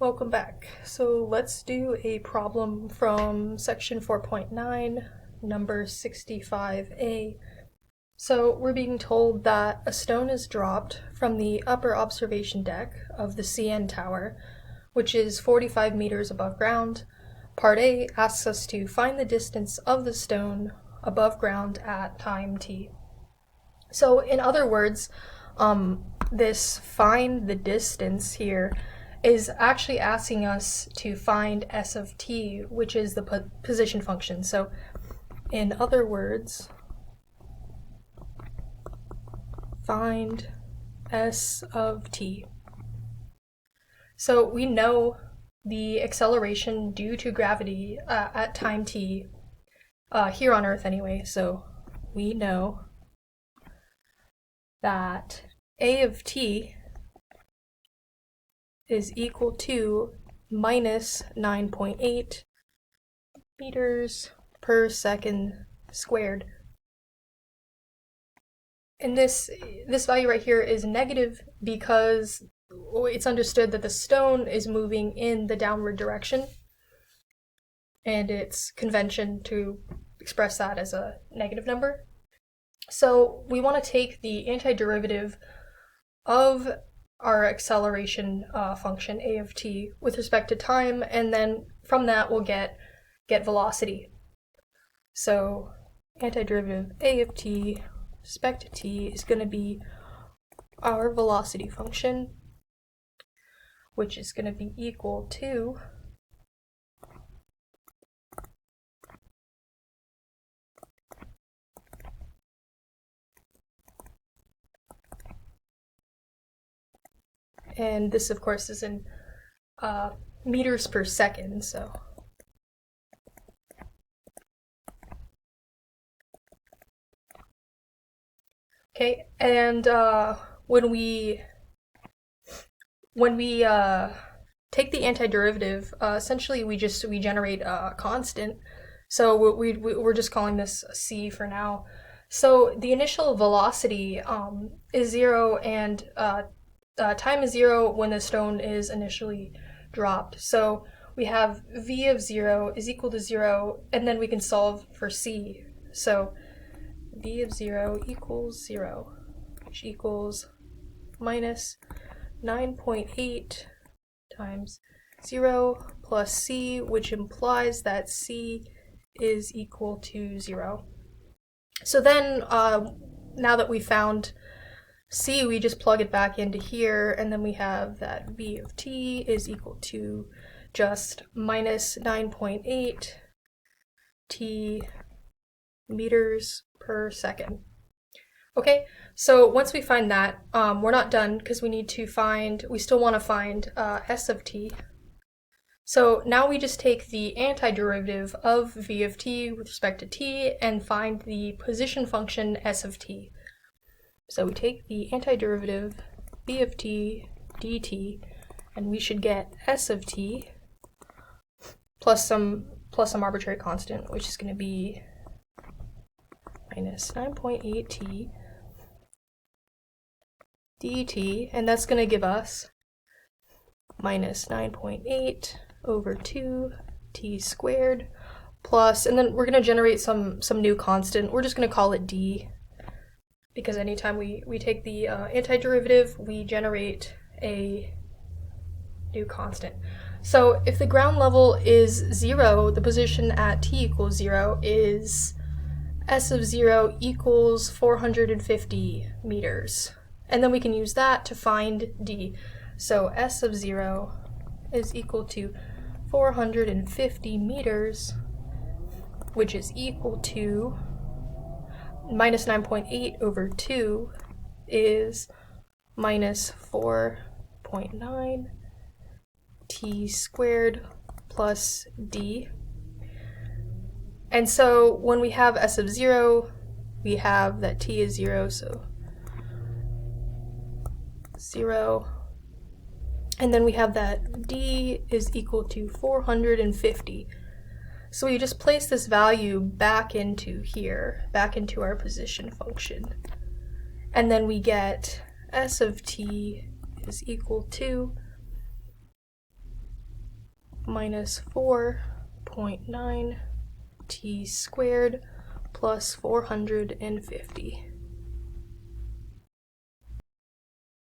Welcome back. So let's do a problem from section 4.9, number 65A. So we're being told that a stone is dropped from the upper observation deck of the CN tower, which is 45 meters above ground. Part A asks us to find the distance of the stone above ground at time t. So in other words, this find the distance here is actually asking us to find s of t, which is the position function. So in other words, find s of t. So we know the acceleration due to gravity at time t, here on Earth anyway, so we know that a of t is equal to minus 9.8 meters per second squared. And this value right here is negative because it's understood that the stone is moving in the downward direction, and it's convention to express that as a negative number. So we want to take the antiderivative of our acceleration function a of t with respect to time, and then from that we'll get velocity. So antiderivative a of t with respect to t is going to be our velocity function, which is going to be equal to and this of course is in meters per second, so okay, and when we take the antiderivative, essentially we generate a constant. So we're just calling this c for now. So the initial velocity is 0, and time is 0 when the stone is initially dropped. So we have v of 0 is equal to 0, and then we can solve for c. So v of 0 equals 0, which equals minus 9.8 times 0 plus c, which implies that c is equal to 0. So then, now that we found c, we just plug it back into here, and then we have that v of t is equal to just minus 9.8 t meters per second. Okay, so once we find that, we're not done because we still want to find s of t. So now we just take the antiderivative of v of t with respect to t and find the position function s of t. So we take the antiderivative v of t dt, and we should get s of t plus some arbitrary constant, which is going to be minus 9.8 t dt, and that's going to give us minus 9.8 over 2 t squared plus, and then we're going to generate some new constant. We're just going to call it d, because anytime we take the antiderivative, we generate a new constant. So if the ground level is 0, the position at t equals 0 is s of 0 equals 450 meters. And then we can use that to find d. So s of 0 is equal to 450 meters, which is equal to minus 9.8 over 2 is minus 4.9 t squared plus d. And so when we have s of 0, we have that t is 0, so 0. And then we have that d is equal to 450. So we just place this value back into here, back into our position function. And then we get s of t is equal to minus 4.9 t squared plus 450.